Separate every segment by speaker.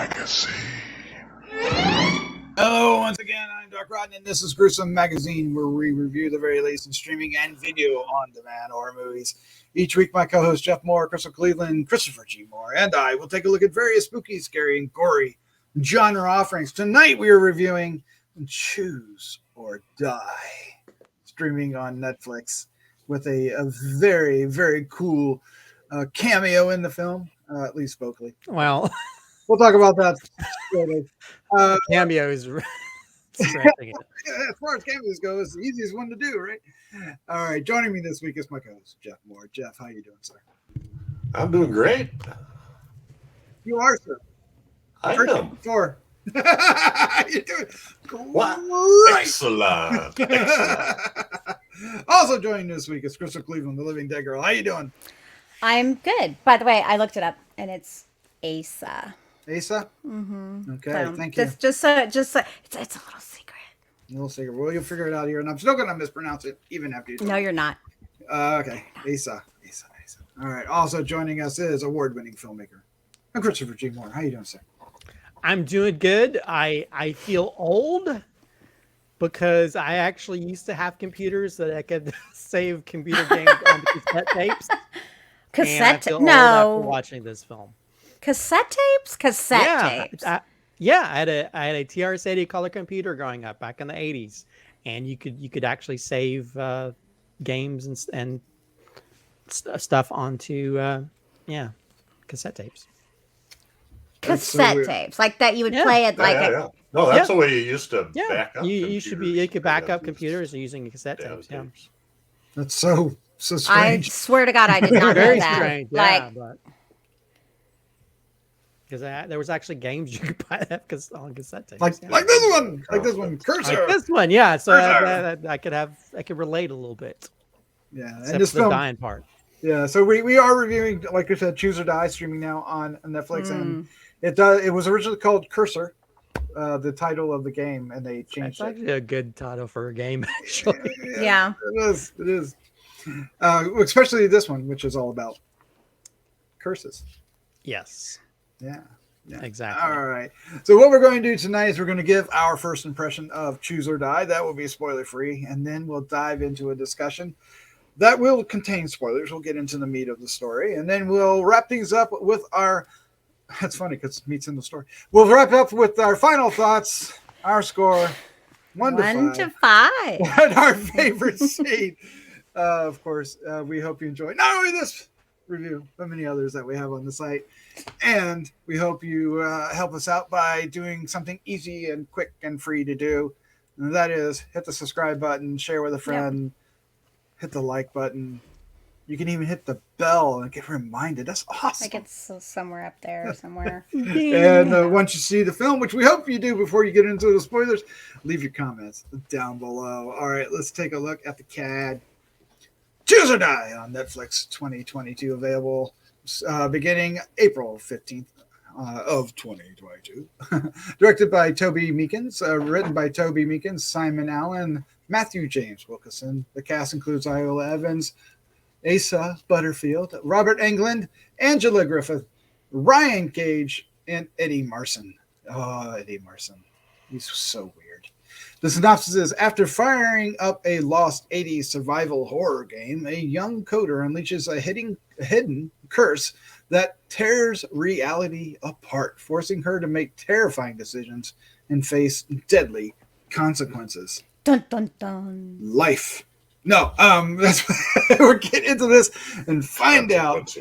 Speaker 1: Magazine.
Speaker 2: Hello, once again, I'm Doc Rodden, and this is Gruesome Magazine, where we review the very latest in streaming and video on-demand horror movies. Each week, my co-hosts Jeff Mohr, Crystal Cleveland, Christopher G. Mohr, and I will take a look at various spooky, scary, and gory genre offerings. Tonight, we are reviewing Choose or Die, streaming on Netflix, with a very, very cool cameo in the film, at least vocally.
Speaker 3: Well,
Speaker 2: we'll talk about that later.
Speaker 3: cameo is
Speaker 2: as far as cameos go, it's the easiest one to do, right? All right, joining me this week is my co-host Jeff Mohr. Jeff, how you doing, sir?
Speaker 1: I'm doing great.
Speaker 2: You are, sir.
Speaker 1: I am.
Speaker 2: You're doing
Speaker 1: great. Excellent.
Speaker 2: Also joining this week is Crystal Cleveland, the Living Dead Girl. How you doing?
Speaker 4: I'm good. By the way, I looked it up, and it's Asa.
Speaker 2: Asa?
Speaker 4: Mm-hmm.
Speaker 2: Okay, so, thank you.
Speaker 4: It's a little secret.
Speaker 2: A little secret. Well, you'll figure it out here, and I'm still going to mispronounce it, even after you do.
Speaker 4: No, you're not.
Speaker 2: Okay, Asa. All right. Also joining us is award-winning filmmaker, and Christopher G. Mohr. How you doing, sir?
Speaker 3: I'm doing good. I feel old because I actually used to have computers that I could save computer games on cassette tapes.
Speaker 4: Cassette?
Speaker 3: No.
Speaker 4: After
Speaker 3: watching this film.
Speaker 4: Cassette tapes? Tapes.
Speaker 3: I had a TRS-80 color computer growing up back in the 80s, and you could actually save games and stuff onto cassette tapes.
Speaker 4: Cassette tapes like that you would play it like
Speaker 1: a. No, that's the way you used to back up.
Speaker 3: You could back up computers using cassette tapes. Yeah.
Speaker 2: That's so strange.
Speaker 4: I swear to God, I did not know
Speaker 3: Very
Speaker 4: that.
Speaker 3: strange. Yeah, because there was actually games you could buy that on cassette tapes.
Speaker 2: Like this one, Cursor.
Speaker 3: Like this one, yeah. So I could relate a little bit.
Speaker 2: Yeah,
Speaker 3: except
Speaker 2: and this
Speaker 3: for the dying part.
Speaker 2: Yeah, so we are reviewing, like I said, Choose or Die, streaming now on Netflix, and it was originally called Cursor, the title of the game, and they changed it.
Speaker 3: It's actually a good title for a game, actually.
Speaker 4: Yeah.
Speaker 2: It is. Especially this one, which is all about curses.
Speaker 3: Yes.
Speaker 2: Yeah.
Speaker 3: Exactly.
Speaker 2: All right. So what we're going to do tonight is we're going to give our first impression of Choose or Die. That will be spoiler free, and then we'll dive into a discussion that will contain spoilers. We'll get into the meat of the story, and then we'll wrap things up with our. That's funny because meat's in the story. We'll wrap up with our final thoughts, our score, 1 to 5, and our favorite scene. Of course, we hope you enjoy not only this review, but many others that we have on the site. And we hope you help us out by doing something easy and quick and free to do. And that is hit the subscribe button, share with a friend, hit the like button. You can even hit the bell and get reminded. That's awesome.
Speaker 4: Like it's somewhere up there somewhere.
Speaker 2: And once you see the film, which we hope you do before you get into the spoilers, leave your comments down below. All right, let's take a look at the CAD. Choose or Die on Netflix 2022, available beginning April 15th of 2022. Directed by Toby Meakins, written by Toby Meakins, Simon Allen, Matthew James Wilkinson. The cast includes Iola Evans, Asa Butterfield, Robert Englund, Angela Griffith, Ryan Gage, and Eddie Marsan. Oh, Eddie Marsan. He's so weird. The synopsis is, after firing up a lost 80s survival horror game, a young coder unleashes a hidden curse that tears reality apart, forcing her to make terrifying decisions and face deadly consequences.
Speaker 4: Dun, dun, dun.
Speaker 2: Life. No, that's we're getting into this and find out.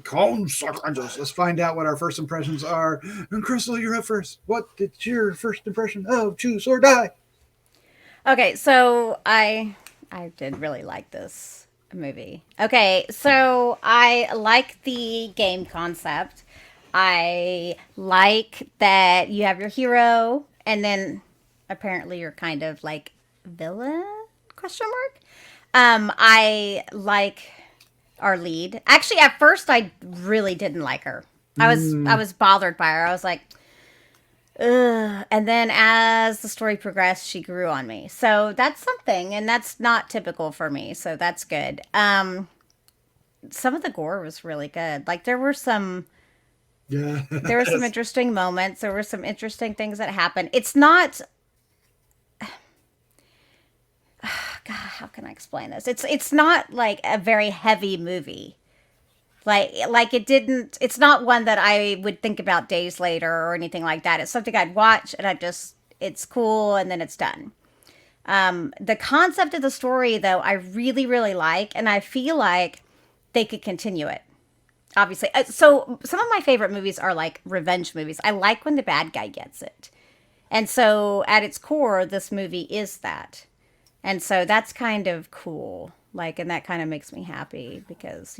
Speaker 2: Consequences. Let's find out what our first impressions are. And Crystal, you're up first. What did your first impression of Choose or Die?
Speaker 4: Okay, so I did really like this movie. Okay, so I like the game concept. I like that you have your hero, and then apparently you're kind of like villain? Question mark. I like our lead. Actually, at first, I really didn't like her. I was bothered by her. I was like, ugh. And then as the story progressed, she grew on me. So that's something, and that's not typical for me. So that's good. Some of the gore was really good. Like there were some
Speaker 2: Yeah.
Speaker 4: There were some interesting moments. There were some interesting things that happened. It's not. God, how can I explain this? It's not like a very heavy movie. Like it didn't. It's not one that I would think about days later or anything like that. It's something I'd watch and it's cool and then it's done. The concept of the story, though, I really, really like, and I feel like they could continue it. Obviously, so some of my favorite movies are like revenge movies. I like when the bad guy gets it, and so at its core, this movie is that, and so that's kind of cool. Like, and that kind of makes me happy because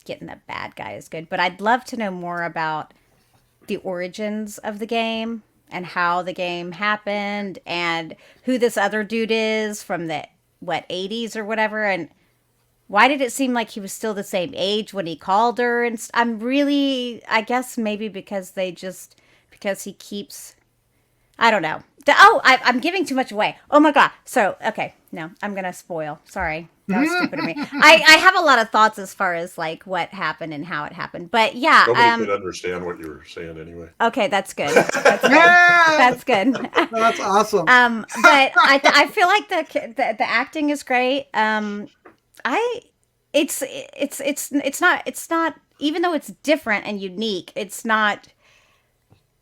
Speaker 4: getting the bad guy is good. But I'd love to know more about the origins of the game and how the game happened and who this other dude is from the 80s or whatever, and why did it seem like he was still the same age when he called her? And I'm really, I guess maybe because he keeps, I don't know. I'm giving too much away. Oh my God. So, okay. No, I'm going to spoil. Sorry. That was stupid of me. I have a lot of thoughts as far as like what happened and how it happened. But yeah.
Speaker 1: Nobody could understand what you were saying anyway.
Speaker 4: Okay. That's good. That's good.
Speaker 2: That's awesome.
Speaker 4: But I feel like the acting is great. It's not even though it's different and unique, it's not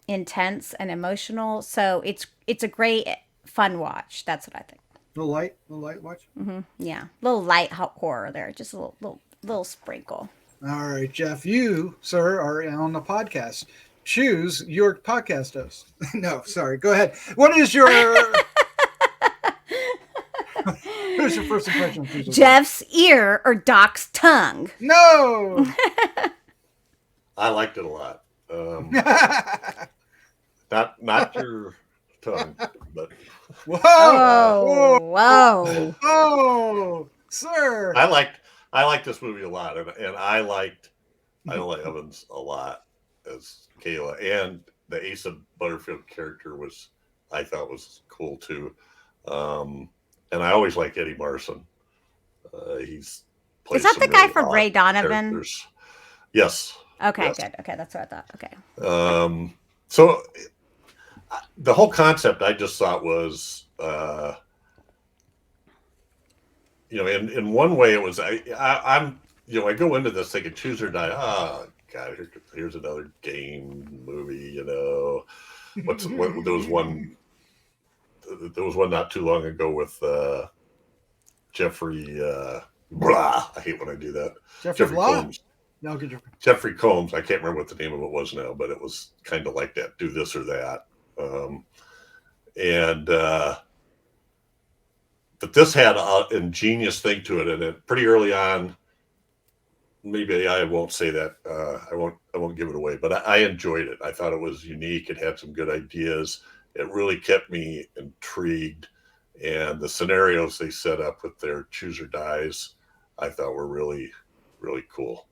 Speaker 4: intense and emotional. So it's a great fun watch. That's what I think.
Speaker 2: The light watch.
Speaker 4: Mm-hmm. Yeah, little light horror there, just a little sprinkle.
Speaker 2: All right, Jeff, you sir are on the podcast. Choose your podcast host. No, sorry. Go ahead. What is your who's your first impression?
Speaker 4: Jeff's ear or Doc's tongue?
Speaker 2: No.
Speaker 1: I liked it a lot. Not your tongue, but
Speaker 2: whoa, sir.
Speaker 1: I liked this movie a lot, and I liked Viola Evans a lot as Kayla, and the Asa Butterfield character I thought was cool too. And I always like Eddie Marson. Is
Speaker 4: that the guy from Ray Donovan?
Speaker 1: Characters. Yes.
Speaker 4: Okay,
Speaker 1: yes.
Speaker 4: Good. Okay, that's what I thought. Okay.
Speaker 1: So the whole concept I just thought was, in one way it was, I'm I go into this thinking choose or die. Oh God, here's another game movie. There was one not too long ago with Jeffrey. I hate when I do that.
Speaker 2: Jeffrey Combs.
Speaker 1: No, Jeffrey Combs. I can't remember what the name of it was now, but it was kind of like that. Do this or that. But this had an ingenious thing to it, and it pretty early on. Maybe I won't say that. I won't give it away. But I enjoyed it. I thought it was unique. It had some good ideas. It really kept me intrigued, and the scenarios they set up with their choose or dies, I thought were really, really cool.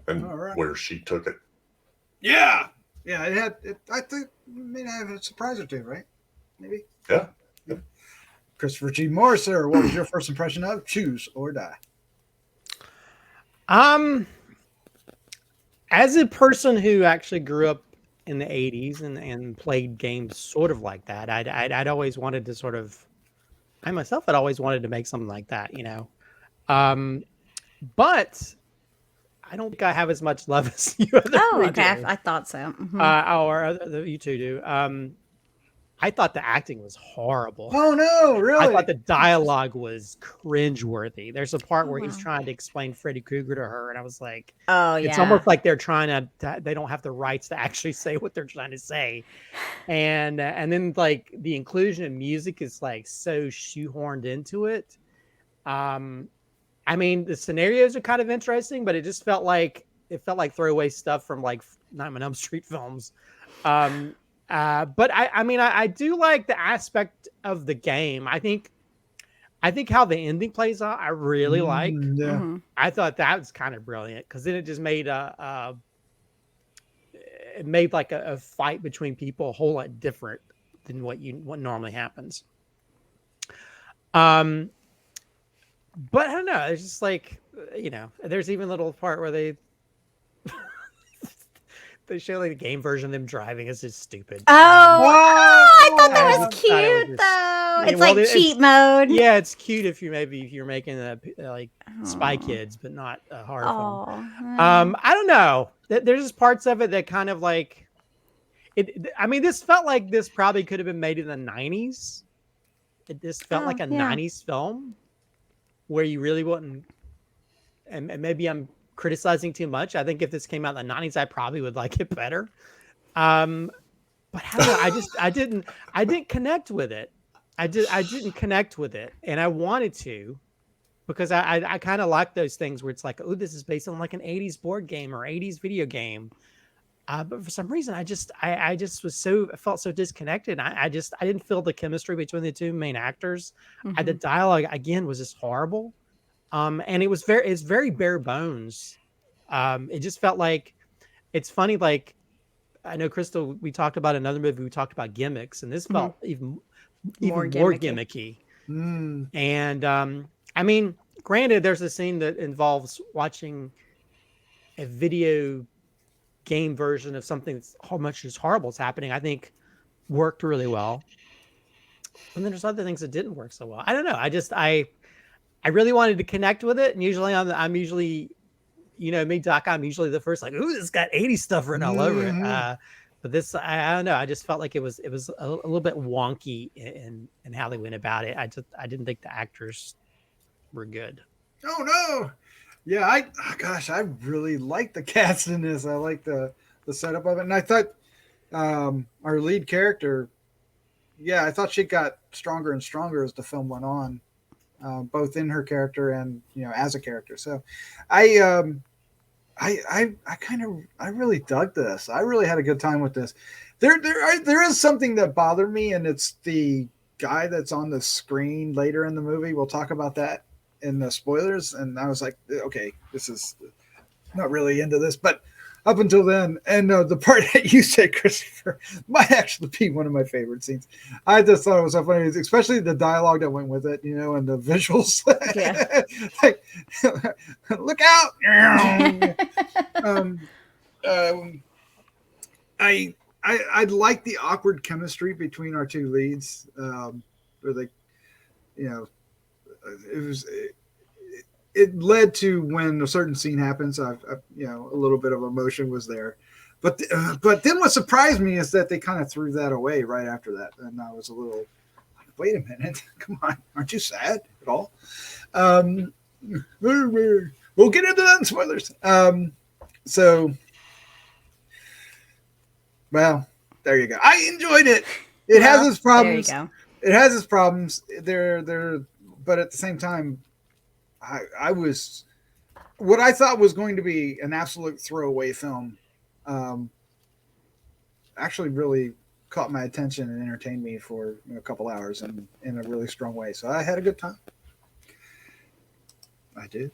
Speaker 1: And where she took it.
Speaker 2: Yeah. Yeah, I think may have a surprise or two, right? Maybe.
Speaker 1: Yeah.
Speaker 2: Christopher G. Mohr, sir, what was your first impression of Choose or Die?
Speaker 3: As a person who actually grew up in the 80s and played games sort of like that, I'd always wanted to sort of, I myself had always wanted to make something like that, but I don't think I have as much love as you other
Speaker 4: okay. I thought so. Mm-hmm.
Speaker 3: Or you two do. I thought the acting was horrible.
Speaker 2: Oh no, really?
Speaker 3: I thought the dialogue was cringeworthy. There's a part where he's trying to explain Freddy Krueger to her, and I was like,
Speaker 4: "Oh yeah."
Speaker 3: It's almost like they're trying to. They don't have the rights to actually say what they're trying to say, and then like the inclusion of music is like so shoehorned into it. I mean, the scenarios are kind of interesting, but it just felt like throwaway stuff from like Nightmare on Elm Street films. But I do like the aspect of the game. I think how the ending plays out, I really like.
Speaker 2: Yeah.
Speaker 4: Mm-hmm.
Speaker 3: I thought that was kind of brilliant because then it just made a fight between people a whole lot different than what normally happens. But I don't know. It's just like, there's even a little part where they they show like the game version of them driving. It's just stupid.
Speaker 4: Oh, I thought that
Speaker 3: I
Speaker 4: was
Speaker 3: just thought it was
Speaker 4: cute
Speaker 3: just-
Speaker 4: though.
Speaker 3: Yeah,
Speaker 4: It's
Speaker 3: well,
Speaker 4: like
Speaker 3: it's-
Speaker 4: cheat mode.
Speaker 3: Yeah, it's cute if you're making like Spy Kids, but not a horror film.
Speaker 4: Oh.
Speaker 3: I don't know. There's just parts of it that kind of like it. I mean, this felt like this probably could have been made in the '90s. This felt like a
Speaker 4: yeah.
Speaker 3: '90s film where you really wouldn't. And maybe I'm criticizing too much. I think if this came out in the '90s, I probably would like it better. But I don't know. I didn't connect with it. I didn't connect with it, and I wanted to, because I kind of like those things where it's like, oh, this is based on like an '80s board game or '80s video game. But for some reason, I just felt so disconnected. I didn't feel the chemistry between the two main actors. The dialogue again was just horrible, and it's very bare bones. It just felt like, it's funny. Like, I know, Crystal, we talked about another movie. We talked about gimmicks, and this felt even more gimmicky. And I mean, granted, there's a scene that involves watching a video game version of something that's how much is horrible is happening. I think worked really well. And then there's other things that didn't work so well. I don't know. I really wanted to connect with it, and usually I'm usually, you know me, Doc, I'm usually the first like, ooh, this got 80s stuff written all over it. But this, I don't know. I just felt like it was a little bit wonky in how they went about it. I didn't think the actors were good.
Speaker 2: Oh no. Yeah, I really like the cast in this. I like the setup of it. And I thought our lead character, I thought she got stronger and stronger as the film went on, both in her character and, you know, as a character. So I really dug this. I really had a good time with this. There is something that bothered me, and it's the guy that's on the screen later in the movie. We'll talk about that in the spoilers. And I was like, okay, this is not really into this, but up until then, and the part that you said, Christopher, might actually be one of my favorite scenes. I just thought it was so funny, especially the dialogue that went with it, you know, and the visuals.
Speaker 4: Yeah.
Speaker 2: Like, look out! I like the awkward chemistry between our two leads. Where they, you know, it led to, when a certain scene happens, you know, a little bit of emotion was there. But then what surprised me is that they kind of threw that away right after that, and I was a little like, wait a minute, come on, aren't you sad at all? We'll get into that in spoilers. So, well, there you go. I enjoyed it. It has its problems.
Speaker 4: There you go.
Speaker 2: It has its problems. But at the same time, I was, what I thought was going to be an absolute throwaway film, actually really caught my attention and entertained me for a couple hours in a really strong way. So I had a good time. I did.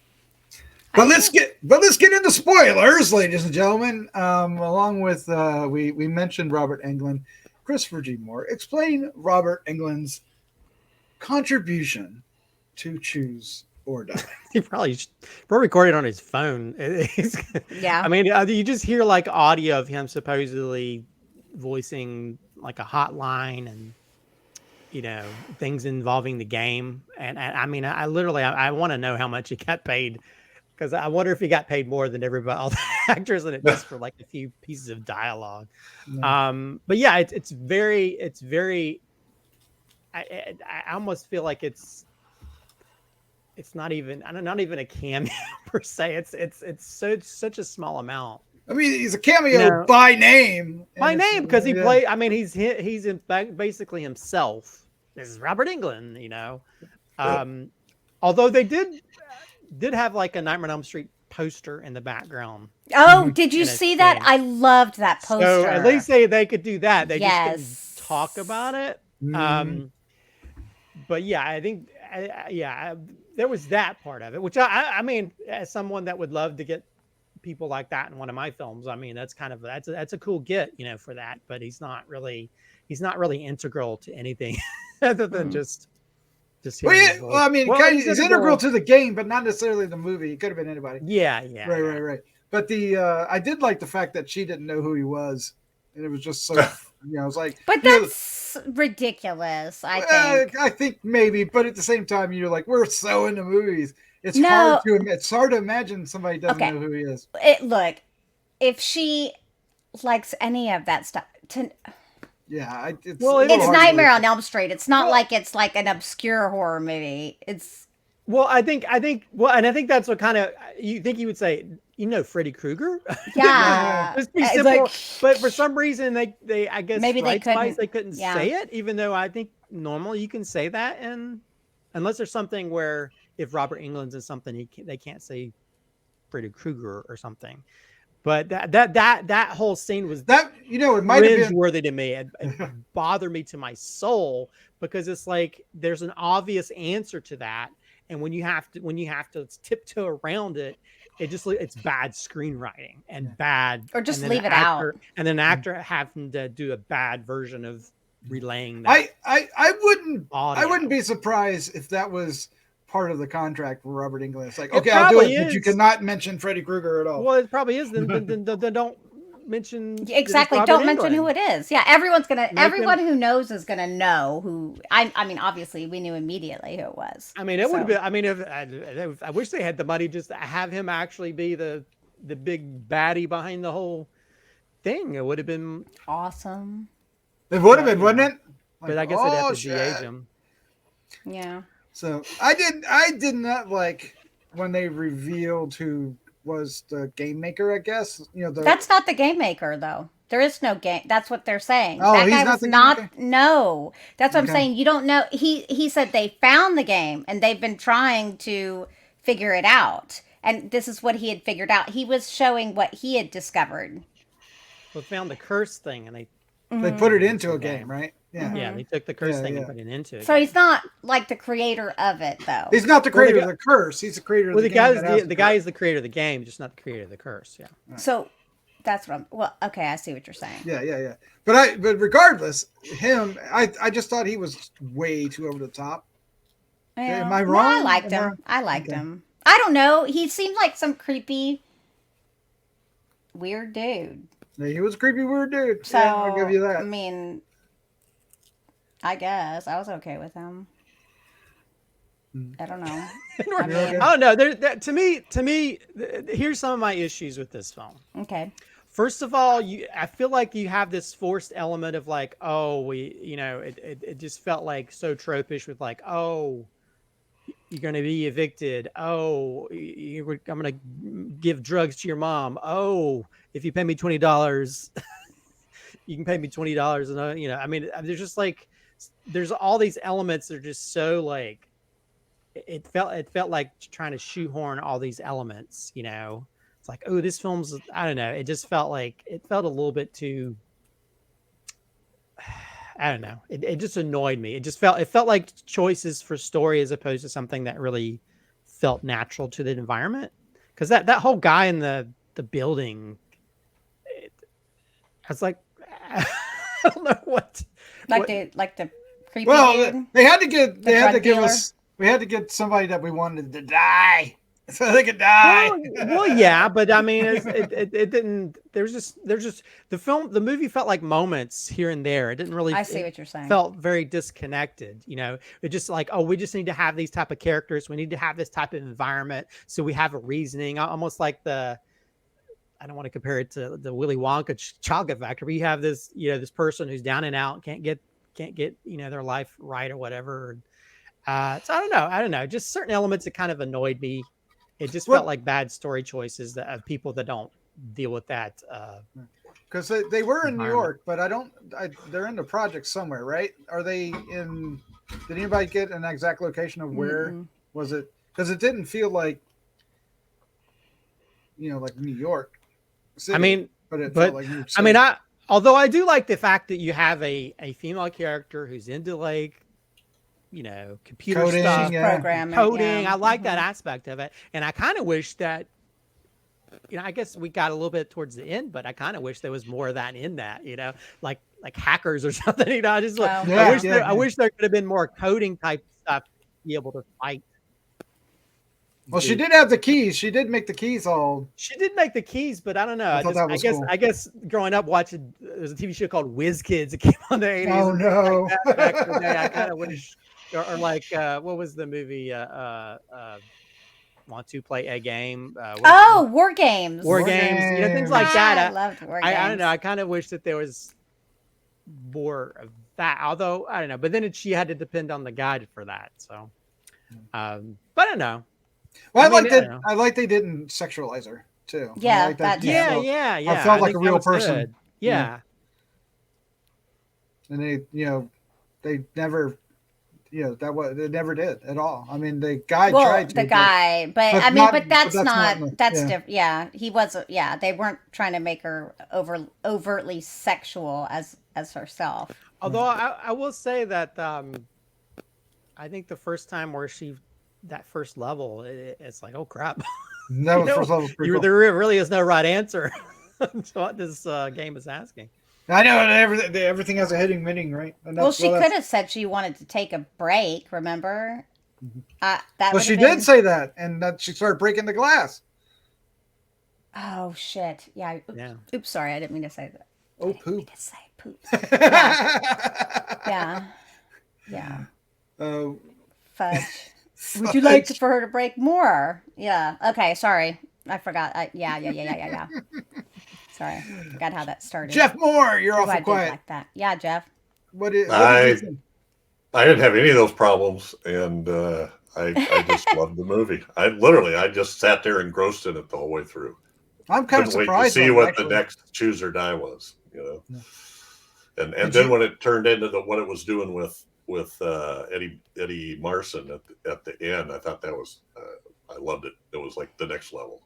Speaker 2: But let's get into spoilers, ladies and gentlemen. Along with we mentioned Robert Englund, Christopher G. Mohr. Explain Robert Englund's contribution to Choose or Die.
Speaker 3: He probably recorded on his phone.
Speaker 4: Yeah.
Speaker 3: I mean, you just hear like audio of him supposedly voicing like a hotline and, you know, things involving the game. And I mean, I literally want to know how much he got paid, because I wonder if he got paid more than everybody, all the actors in it, just for like a few pieces of dialogue.
Speaker 2: Yeah.
Speaker 3: But yeah, it's very. I almost feel like it's not even a cameo per se. It's such a small amount.
Speaker 2: I mean, he's a cameo by name.
Speaker 3: Because he played. I mean, he's in fact basically himself. This is Robert Englund, you know. Although they did have like a Nightmare on Elm Street poster in the background.
Speaker 4: Oh, did you see that? I loved that poster.
Speaker 3: So at least they could do that. They just couldn't
Speaker 4: Yes.
Speaker 3: talk about it. But yeah, I think there was that part of it, which I mean, as someone that would love to get people like that in one of my films, I mean, that's a cool get, you know, for that. But he's not really integral to anything other than just.
Speaker 2: Well, I mean, he's integral to the game, but not necessarily the movie. It could have been anybody.
Speaker 3: Yeah.
Speaker 2: Right. But I did like the fact that she didn't know who he was, and it was just so I was like,
Speaker 4: But that's ridiculous.
Speaker 2: I think maybe, but at the same time, you're like, we're so into movies. It's
Speaker 4: No.
Speaker 2: hard to imagine somebody doesn't
Speaker 4: Okay.
Speaker 2: know who he is.
Speaker 4: Look, if she likes any of that stuff,
Speaker 2: Yeah,
Speaker 4: it's
Speaker 2: hard to
Speaker 4: Nightmare
Speaker 2: believe.
Speaker 4: on Elm Street. It's not like it's like an obscure horror movie. It's
Speaker 3: I think that's what kind of you think he would say. Freddy Krueger.
Speaker 4: yeah.
Speaker 3: It's pretty
Speaker 4: It's
Speaker 3: simple,
Speaker 4: like-
Speaker 3: but for some reason they I guess
Speaker 4: Maybe they
Speaker 3: rights-wise,
Speaker 4: couldn't-
Speaker 3: they couldn't
Speaker 4: yeah.
Speaker 3: say it, even though I think normally you can say that, and unless there's something where if Robert Englund's in something, they can't say Freddy Krueger or something. But that whole scene was
Speaker 2: That it might have been.
Speaker 3: cringe-worthy to me. It bothered me to my soul because it's like there's an obvious answer to that, and when you have to tiptoe around it, it's bad screenwriting and bad,
Speaker 4: Or just
Speaker 3: and then
Speaker 4: leave
Speaker 3: an
Speaker 4: it out.
Speaker 3: and then an actor having to do a bad version of relaying that.
Speaker 2: I wouldn't
Speaker 3: audio.
Speaker 2: be surprised if that was part of the contract for Robert Englund. It's like,
Speaker 3: It
Speaker 2: okay, I'll do
Speaker 3: probably
Speaker 2: it, but you
Speaker 3: is.
Speaker 2: cannot mention Freddy Krueger at all.
Speaker 3: Well, it probably is. Then don't mention that it's
Speaker 4: Exactly.
Speaker 3: Robert
Speaker 4: Don't mention
Speaker 3: Englund.
Speaker 4: who it is. Yeah, everyone's gonna.
Speaker 3: Make
Speaker 4: Everyone
Speaker 3: them-
Speaker 4: who knows is gonna know who. I mean, obviously, we knew immediately who it was.
Speaker 3: I mean, it would have
Speaker 4: So-
Speaker 3: been. I mean, if I wish they had the money just to have him actually be the big baddie behind the whole thing. It would have been.
Speaker 4: Awesome.
Speaker 2: It would have been, wouldn't it?
Speaker 3: But I guess they'd have to
Speaker 2: shit.
Speaker 3: de-age him.
Speaker 4: Yeah.
Speaker 2: So I did not like when they revealed who was the game maker. I guess
Speaker 4: That's not the game maker, though. There is no game. That's what they're saying.
Speaker 2: Oh,
Speaker 4: that
Speaker 2: he's
Speaker 4: guy
Speaker 2: not
Speaker 4: was
Speaker 2: the game
Speaker 4: not.
Speaker 2: maker?
Speaker 4: No, that's what I'm
Speaker 2: Okay.
Speaker 4: saying. You don't know. He said they found the game and they've been trying to figure it out. And this is what he had figured out. He was showing what he had discovered.
Speaker 3: We found the curse thing, and
Speaker 2: they put it into a
Speaker 3: Okay.
Speaker 2: game, right? Yeah.
Speaker 3: yeah, they took the curse
Speaker 2: Yeah,
Speaker 3: thing and
Speaker 2: yeah.
Speaker 3: put it into it.
Speaker 4: So he's not like the creator of it, though.
Speaker 2: He's not the
Speaker 3: Well, the
Speaker 2: creator
Speaker 3: guy-
Speaker 2: of the curse. He's the creator of
Speaker 3: Well,
Speaker 2: the
Speaker 3: the
Speaker 2: game.
Speaker 3: guy's
Speaker 2: that has
Speaker 3: the guy is the creator of the game, just not the creator of the curse. Yeah.
Speaker 4: So that's what I'm. Well, okay, I see what you're saying.
Speaker 2: Yeah. But regardless, him, I just thought he was way too over the top. Am I
Speaker 4: No,
Speaker 2: wrong?
Speaker 4: I liked
Speaker 2: Am I-
Speaker 4: him. I liked
Speaker 2: Okay.
Speaker 4: him. I don't know. He seemed like some creepy, weird dude.
Speaker 2: Yeah, he was a creepy weird dude.
Speaker 4: So
Speaker 2: Yeah, I'll give you
Speaker 4: I
Speaker 2: that.
Speaker 4: mean, I guess I was okay with him. I don't know. I mean,
Speaker 2: okay?
Speaker 3: I don't know. To me, here's some of my issues with this film.
Speaker 4: okay.
Speaker 3: First of all, I feel like you have this forced element of like, oh, it just felt like so tropish with like, oh, you're going to be evicted. Oh, I'm going to give drugs to your mom. Oh, if you pay me $20, you can pay me $20. And I mean, there's just like, there's all these elements that are just so like, it felt like trying to shoehorn all these elements, It's like, oh, this film's, I don't know. It just felt like, it felt a little bit too, I don't know. It just annoyed me. It felt like choices for story as opposed to something that really felt natural to the environment. Because that whole guy in the building, I was like, I don't know what.
Speaker 4: Like the creepy
Speaker 2: Well,
Speaker 4: dude.
Speaker 2: they had to give
Speaker 4: dealer?
Speaker 2: us. We had to get somebody that we wanted to die, so they could die.
Speaker 3: Well, yeah, but I mean, it didn't. There's just the movie felt like moments here and there. It didn't really.
Speaker 4: I see what you're saying.
Speaker 3: Felt very disconnected. It just like, oh, we just need to have these type of characters. We need to have this type of environment, so we have a reasoning. Almost like I don't want to compare it to the Willy Wonka chocolate factory. But you have this, this person who's down and out, can't get their life right or whatever. So I don't know. Just certain elements that kind of annoyed me. It just felt like bad story choices of people that don't deal with that.
Speaker 2: Because they were in New
Speaker 3: environment.
Speaker 2: York, but they're in the project somewhere, right? Are they in? Did anybody get an exact location of where was it? Because it didn't feel like, like New York City.
Speaker 3: I mean,
Speaker 2: but it
Speaker 3: but
Speaker 2: felt like New York
Speaker 3: I mean,
Speaker 2: City.
Speaker 3: although I do like the fact that you have a female character who's into like, computer
Speaker 2: Coding,
Speaker 3: stuff,
Speaker 2: yeah.
Speaker 4: Programming.
Speaker 3: coding.
Speaker 4: yeah.
Speaker 3: I like that aspect of it, and I kind of wish that, I guess we got a little bit towards the end, but I kind of wish there was more of that in that, like hackers or something. I just
Speaker 4: Well,
Speaker 3: I wish there could have been more coding type stuff to be able to fight
Speaker 2: Well, she did have the keys. She did make the keys all.
Speaker 3: She did make the keys, but I don't know.
Speaker 2: I thought that was cool.
Speaker 3: I guess growing up watching, there's a TV show called Whiz Kids that came on the 80s.
Speaker 2: Oh,
Speaker 3: and
Speaker 2: no.
Speaker 3: like that back in the day. I kind of wish, or like, what was the movie? Want to play a game?
Speaker 4: War Games.
Speaker 3: War Games. You know, things like that.
Speaker 4: I loved War Games.
Speaker 3: I don't know. I kind of wish that there was more of that. Although I don't know. But then she had to depend on the guide for that. So, but I don't know.
Speaker 2: Well, I like they didn't sexualize her too.
Speaker 4: Yeah,
Speaker 2: I like that.
Speaker 3: Yeah.
Speaker 2: I felt like a
Speaker 3: think
Speaker 2: real
Speaker 3: that was
Speaker 2: person.
Speaker 3: good. Yeah.
Speaker 2: And they never, they never did at all. I mean, the guy tried to.
Speaker 4: The guy, but I mean, but that's different. Yeah, he wasn't. Yeah, they weren't trying to make her overtly sexual as herself.
Speaker 3: Although I will say that I think the first time where that first level, it's like, oh crap.
Speaker 2: That was first level.
Speaker 3: There really is no right answer to what this game is asking.
Speaker 2: I know everything has a hitting meaning, right?
Speaker 4: Well, she could have said she wanted to take a break. Remember?
Speaker 2: She did say that, and that she started breaking the glass.
Speaker 4: Oh shit! Yeah. Oops. Sorry, I didn't mean to say that.
Speaker 2: Oh, poop.
Speaker 4: I didn't mean to say poop. Yeah. Fudge. Would you like for her to break more? Yeah. Okay. Sorry, I forgot. Yeah. Sorry, forgot how that started.
Speaker 2: Jeff Mohr, you're awful quiet.
Speaker 4: Like that. Yeah, Jeff.
Speaker 2: What did you think?
Speaker 1: I didn't have any of those problems, and I just loved the movie. I just sat there engrossed in it the whole way through.
Speaker 2: I'm kind of surprised
Speaker 1: to see what the next choose or die was, Yeah. And then when it turned into what it was doing with Eddie Marson at the end, I thought that was I loved it. It was like the next level.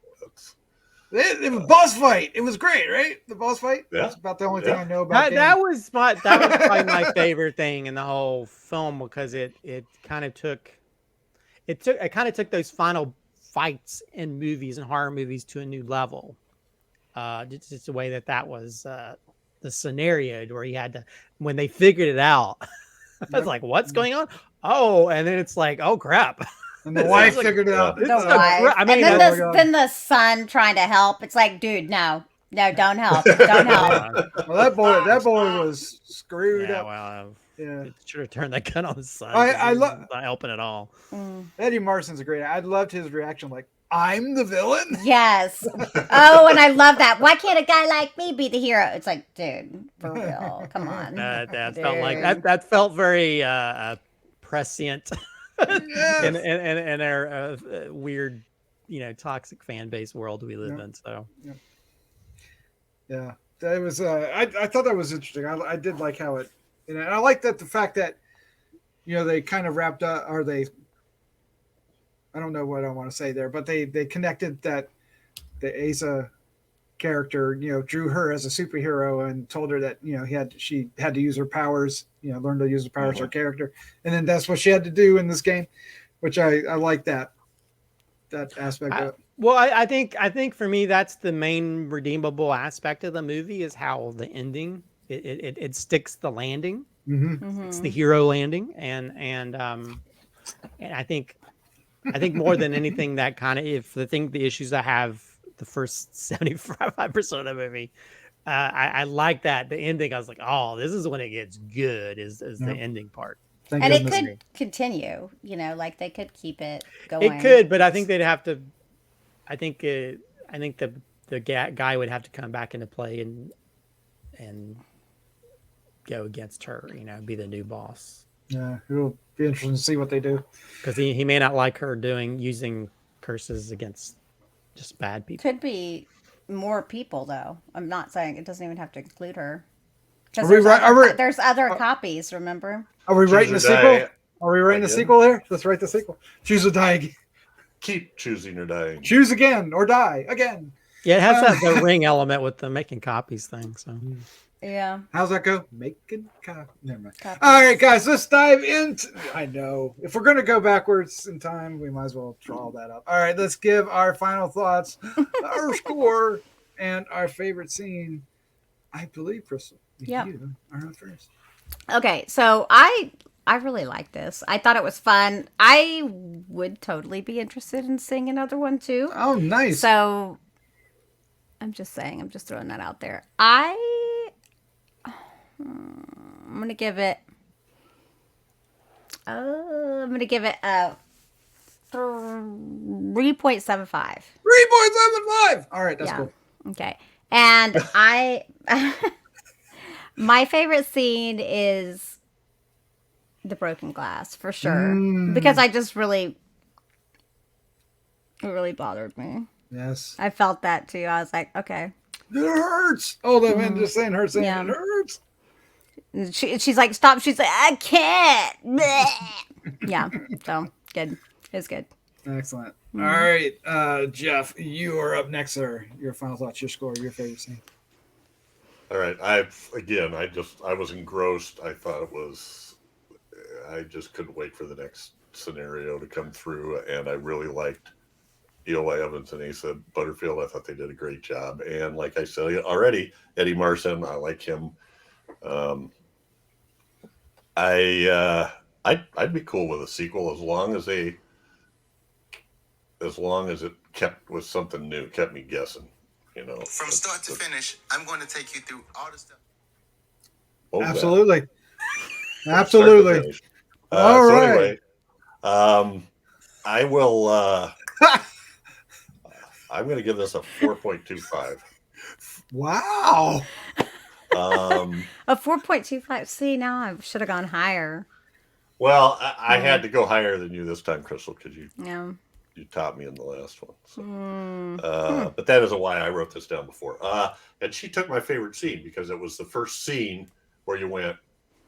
Speaker 2: It was boss fight. It was great, right? The boss fight.
Speaker 1: Yeah.
Speaker 2: That's about the only thing I know about
Speaker 3: that was probably my favorite thing in the whole film, because it kind of took those final fights in movies and horror movies to a new level. Just the way that was the scenario where he had to, when they figured it out, I was like, what's going on? Oh, and then it's like, oh crap.
Speaker 2: And the wife figured it out.
Speaker 4: The wife. I mean, and then the son trying to help. It's like, dude, no, don't help. Don't help.
Speaker 2: Well, that boy was screwed up.
Speaker 3: Well, should have turned that gun on the son.
Speaker 2: I love
Speaker 3: not helping at all.
Speaker 2: Eddie Marson's a great. I loved his reaction, like, I'm the villain.
Speaker 4: Yes. Oh, and I love that. Why can't a guy like me be the hero? It's like, dude, for real. Come on.
Speaker 3: That felt like that felt very prescient.
Speaker 2: Yes.
Speaker 3: in our weird, toxic fan base world we live in. So,
Speaker 2: yeah, that was. I thought that was interesting. I did like how it, and I like that the fact that, they kind of wrapped up, or they. I don't know what I want to say there, but they connected that the Asa character, drew her as a superhero and told her that she had to use her powers, learn to use her powers, her character, and then that's what she had to do in this game, which I like that aspect of it.
Speaker 3: Well, I think for me that's the main redeemable aspect of the movie, is how the ending it sticks the landing.
Speaker 2: Mm-hmm.
Speaker 3: It's the hero landing, and I think more than anything that kind of the issues I have. The first 75% of the movie, I like that. The ending, I was like, oh, this is when it gets good. Is the ending part,
Speaker 4: and it could continue. Like they could keep it going.
Speaker 3: It could, but I think they'd have to. I think the guy would have to come back into play and go against her. Be the new boss.
Speaker 2: Yeah, it'll be interesting to see what they do,
Speaker 3: because he may not like her using curses against just bad people.
Speaker 4: Could be more people, though. I'm not saying it doesn't even have to include her. Because there's other copies, remember?
Speaker 2: Are we writing a sequel? Are we writing a sequel there? Let's write the sequel. Choose or die again.
Speaker 1: Keep choosing or dying.
Speaker 2: Choose again or die again.
Speaker 3: Yeah, it has the ring element with the making copies thing. So
Speaker 4: yeah.
Speaker 2: How's that go? Making copies. Never mind. All right, guys, let's dive into. I know if we're gonna go backwards in time, we might as well draw that up. All right, let's give our final thoughts, our score, and our favorite scene. I believe, Crystal, you are on first.
Speaker 4: Okay, so I I really like this. I thought it was fun. I would totally be interested in seeing another one too.
Speaker 2: Oh, nice.
Speaker 4: So I'm just saying, I'm just throwing that out there. I'm gonna give it. I'm gonna give it a 3.75.
Speaker 2: 3.75. All right, that's cool.
Speaker 4: Okay. And my favorite scene is the broken glass for sure, because I just it really bothered me.
Speaker 2: Yes.
Speaker 4: I felt that too. I was like, okay.
Speaker 2: It hurts. Oh, that man just saying hurts.
Speaker 4: Yeah.
Speaker 2: It hurts.
Speaker 4: She's like, stop. She's like, I can't. Yeah. So good. It was good.
Speaker 2: Excellent. All right, Jeff, you are up next, sir. Your final thoughts, your score, your favorite scene.
Speaker 1: All right. I was engrossed. I thought it was, I just couldn't wait for the next scenario to come through. And I really liked Eola Evans and Asa Butterfield. I thought they did a great job. And like I said already, Eddie Marsan, I like him. I'd be cool with a sequel as long as it kept with something new, kept me guessing.
Speaker 5: From start to finish, I'm going to take you through all the stuff.
Speaker 2: Absolutely. Absolutely. All
Speaker 1: so
Speaker 2: right.
Speaker 1: anyway, I will. I'm going to give this a 4.25.
Speaker 2: Wow.
Speaker 4: A 4.25. See, now I should have gone higher.
Speaker 1: Well, I had to go higher than you this time, Crystal, because you topped me in the last one. So. But that isn't why I wrote this down before. And she took my favorite scene because it was the first scene where you went,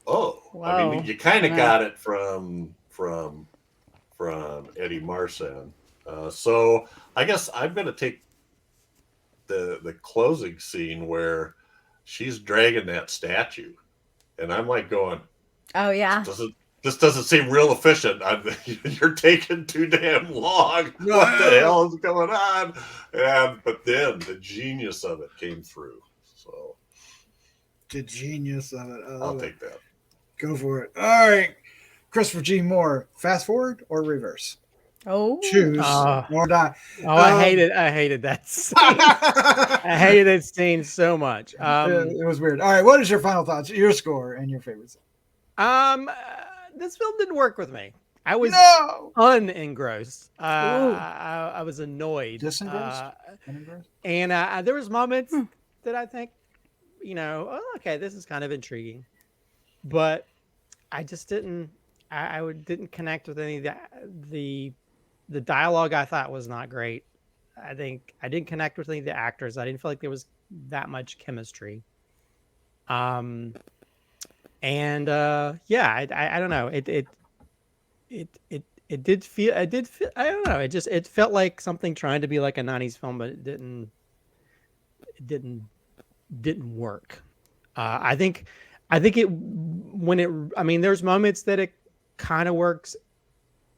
Speaker 1: oh.
Speaker 4: Whoa.
Speaker 1: I mean, you kind of got it from Eddie Marsan. So I guess I'm going to take the closing scene where she's dragging that statue, and I'm like going,
Speaker 4: oh yeah,
Speaker 1: this doesn't seem real efficient. You're taking too damn long. What the hell is going on? But then the genius of it came through. So
Speaker 2: The genius of it.
Speaker 1: I'll take that.
Speaker 2: Go for it. All right, Christopher G. Moore. Fast forward or reverse?
Speaker 4: Oh,
Speaker 2: Choose or die.
Speaker 3: I hated that scene. I hated that scene so much.
Speaker 2: It was weird. All right, what is your final thoughts, your score, and your favorite scene?
Speaker 3: This film didn't work with me. I was unengrossed. I was annoyed.
Speaker 2: Disengrossed?
Speaker 3: And there was moments that I think, okay, this is kind of intriguing, but I just didn't. I didn't connect with any of the dialogue. I thought was not great. I think I didn't connect with any of the actors. I didn't feel like there was that much chemistry. I don't know. It did feel. I don't know. It felt like something trying to be like a '90s film, but it didn't work. I think there's moments that it kind of works,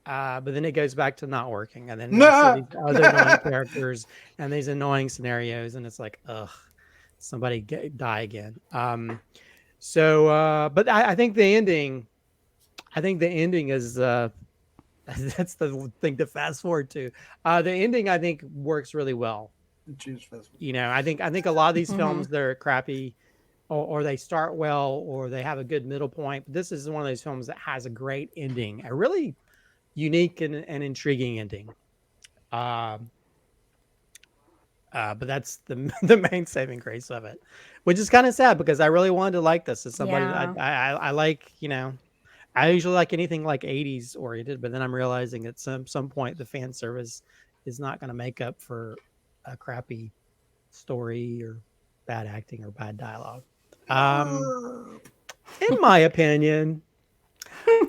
Speaker 3: but then it goes back to not working, and then these other annoying characters and these annoying scenarios, and it's like, ugh, somebody die again. But I think the ending. I think the ending is that's the thing to fast forward to. The ending I think works really well. I think a lot of these films, they're crappy, or they start well, or they have a good middle point. But this is one of those films that has a great ending, a really unique and intriguing ending. But that's the main saving grace of it, which is kind of sad because I really wanted to like this as somebody. Yeah. I like, I usually like anything like 80s oriented, but then I'm realizing at some point the fan service is not going to make up for a crappy story or bad acting or bad dialogue. In my opinion,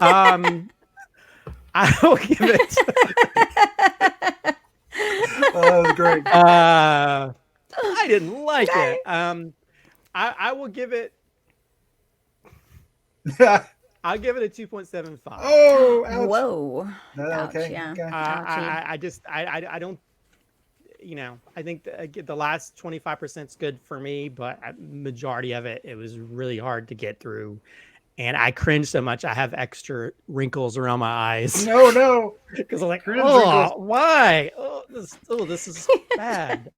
Speaker 3: I will give it.
Speaker 2: That was great.
Speaker 3: I didn't like it. I will give it. I'll give it a 2.75.
Speaker 2: Oh, ouch.
Speaker 4: Whoa!
Speaker 2: Ouch, okay.
Speaker 4: Yeah.
Speaker 2: Okay.
Speaker 3: I don't. I think the last 25% is good for me, but majority of it was really hard to get through, and I cringe so much I have extra wrinkles around my eyes
Speaker 2: No.
Speaker 3: because I'm like,
Speaker 2: Cringe
Speaker 3: oh,
Speaker 2: wrinkles.
Speaker 3: why? This is bad.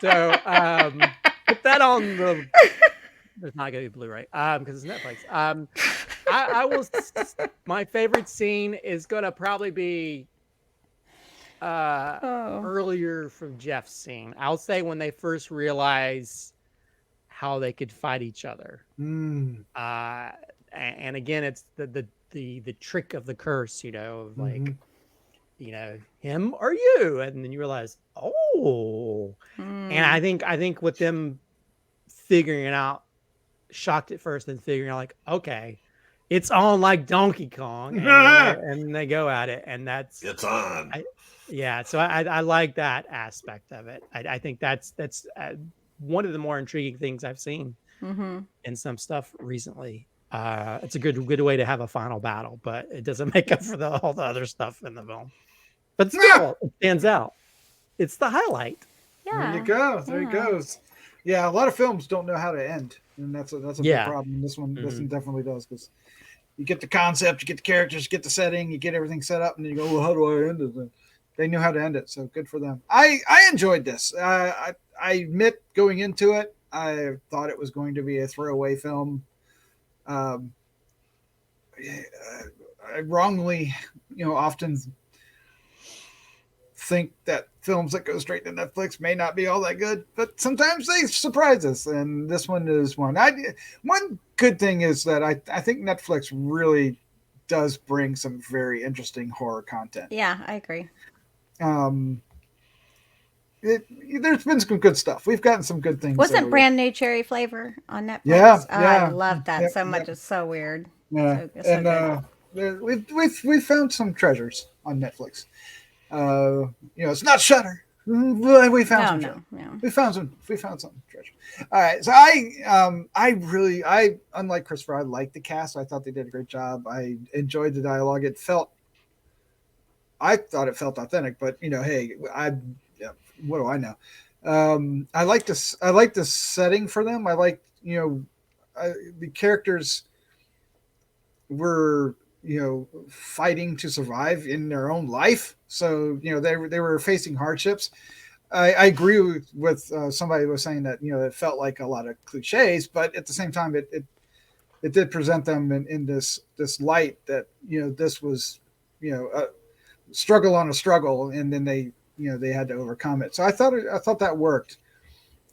Speaker 3: So put that on the. There's not gonna be Blu-ray because it's Netflix. I will. My favorite scene is gonna probably be earlier from Jeff's scene. I'll say when they first realize how they could fight each other. And again, it's the trick of the curse, of like, him or you, and then you realize, oh. And I think with them figuring it out, shocked at first, then figuring out like, okay, it's on like Donkey Kong, and they go at it, and
Speaker 1: it's on.
Speaker 3: So I like that aspect of it. I think that's one of the more intriguing things I've seen in some stuff recently. It's a good way to have a final battle, but it doesn't make up for all the other stuff in the film. But still, it stands out. It's the highlight.
Speaker 4: Yeah.
Speaker 2: There you go. There it goes. Yeah, a lot of films don't know how to end, and that's a big problem. This one definitely does, because you get the concept, you get the characters, you get the setting, you get everything set up, and then you go, well, how do I end it? And they knew how to end it, so good for them. I enjoyed this. I admit, going into it, I thought it was going to be a throwaway film. I wrongly, often think that films that go straight to Netflix may not be all that good, but sometimes they surprise us, and this one is one. One good thing is that I think Netflix really does bring some very interesting horror content.
Speaker 4: Yeah, I agree.
Speaker 2: There's been some good stuff. We've gotten some good things.
Speaker 4: Wasn't Brand New Cherry Flavor on Netflix?
Speaker 2: Yeah,
Speaker 4: I love that so much. It's so weird.
Speaker 2: Yeah,
Speaker 4: so
Speaker 2: we've found some treasures on Netflix. It's not Shudder. We found some.
Speaker 4: No.
Speaker 2: We found some treasure. All right, so I unlike Christopher, I liked the cast. I thought they did a great job. I enjoyed the dialogue. I thought it felt authentic, but hey, what do I know? I like this. I like the setting for them. I like the characters were fighting to survive in their own life. So they were facing hardships. I agree with somebody who was saying that it felt like a lot of cliches, but at the same time it did present them in this light that this was a struggle on a struggle, and then they had to overcome it. So I thought that worked.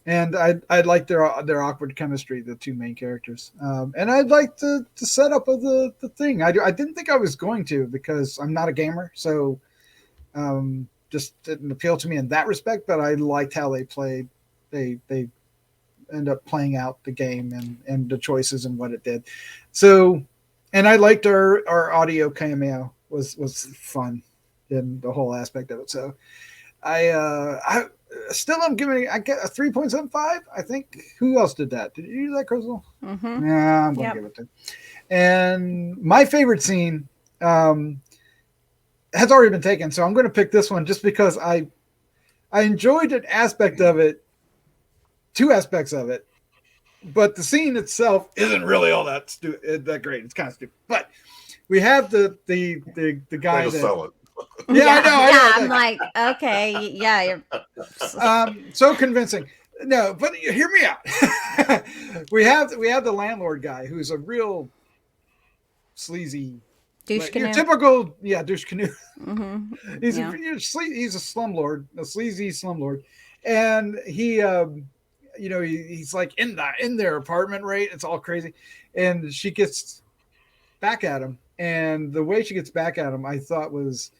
Speaker 2: And I liked their awkward chemistry, the two main characters. And I liked the setup of the thing. I didn't think I was going to, because I'm not a gamer. So just didn't appeal to me in that respect. But I liked how they played. They end up playing out the game and the choices and what it did. So, and I liked our audio cameo was fun in the whole aspect of it. So I still am giving. I get a 3.75. I think. Who else did that? Did you do that, Crystal?
Speaker 4: Mm-hmm.
Speaker 2: Yeah, I'm going to give it to. And my favorite scene has already been taken, so I'm going to pick this one just because I enjoyed an aspect of it, two aspects of it, but the scene itself isn't really all that great. It's kind of stupid, but we have the guy that.
Speaker 1: Sell it.
Speaker 2: Yeah, I know.
Speaker 4: I'm like, okay, yeah, you're
Speaker 2: so convincing. No, but hear me out. we have the landlord guy who's a real sleazy
Speaker 4: douche canoe.
Speaker 2: Typical, douche canoe.
Speaker 4: Mm-hmm.
Speaker 2: He's a slumlord, a sleazy slumlord, and he he's like in their apartment, right? It's all crazy, and she gets back at him, and the way she gets back at him, I thought was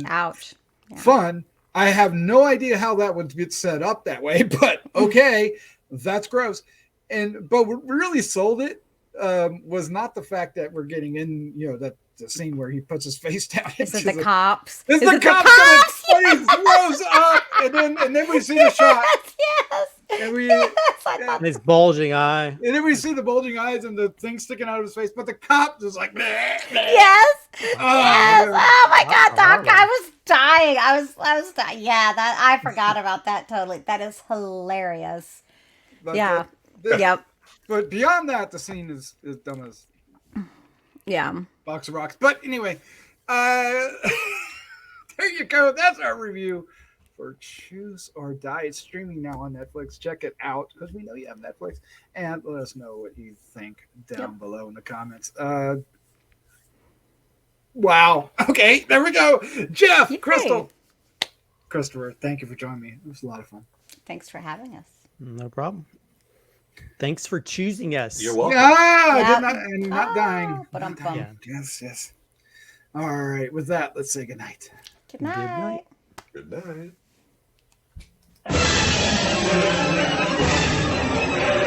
Speaker 4: ouch. Yeah.
Speaker 2: Fun. I have no idea how that would get set up that way, but okay, that's gross. But what really sold it was not the fact that we're getting in, that the scene where he puts his face down.
Speaker 4: Is it the cops?
Speaker 2: It's the cops. And he throws up, and then we see the shot.
Speaker 4: Yes.
Speaker 2: And
Speaker 3: his bulging eye.
Speaker 2: And then we see the bulging eyes and the thing sticking out of his face, but the cop is like,
Speaker 4: yes. Oh my God, that guy was dying. dying. I was dying. Yeah, that I forgot about that totally. That is hilarious.
Speaker 2: But
Speaker 4: Yeah.
Speaker 2: the-
Speaker 4: Yep.
Speaker 2: But beyond that, the scene is dumb as
Speaker 4: Yeah.
Speaker 2: box of rocks. But anyway, there you go. That's our review for Choose or Die. It's streaming now on Netflix. Check it out because we know you have Netflix. And let us know what you think down below in the comments. Wow. Okay, there we go. Jeff,
Speaker 4: Yay.
Speaker 2: Crystal, Christopher, thank you for joining me. It was a lot of fun.
Speaker 4: Thanks for having us.
Speaker 3: No problem. Thanks for choosing us.
Speaker 1: You're welcome.
Speaker 2: Ah,
Speaker 4: Yep.
Speaker 2: I'm not dying.
Speaker 4: But I'm
Speaker 2: Not dying.
Speaker 3: bummed.
Speaker 2: Yes, yes. All right. With that, let's say goodnight.
Speaker 4: Good night.
Speaker 3: Good night.
Speaker 1: Good night.